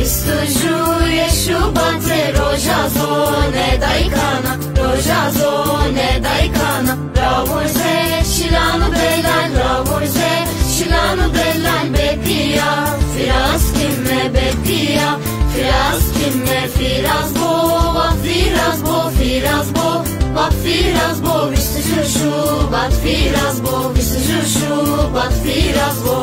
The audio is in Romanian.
Выстужує шубаце, рожа зоне дайкана, рожа зоне дайкана. Равурзе, шилану белан, равурзе, шилану белан бетия. Firas kimme betiya, firas kimme firas bo, bak firas bo, firas bo, bak firas bo. Vistujur şubat firas bo, vistujur şubat firas bo.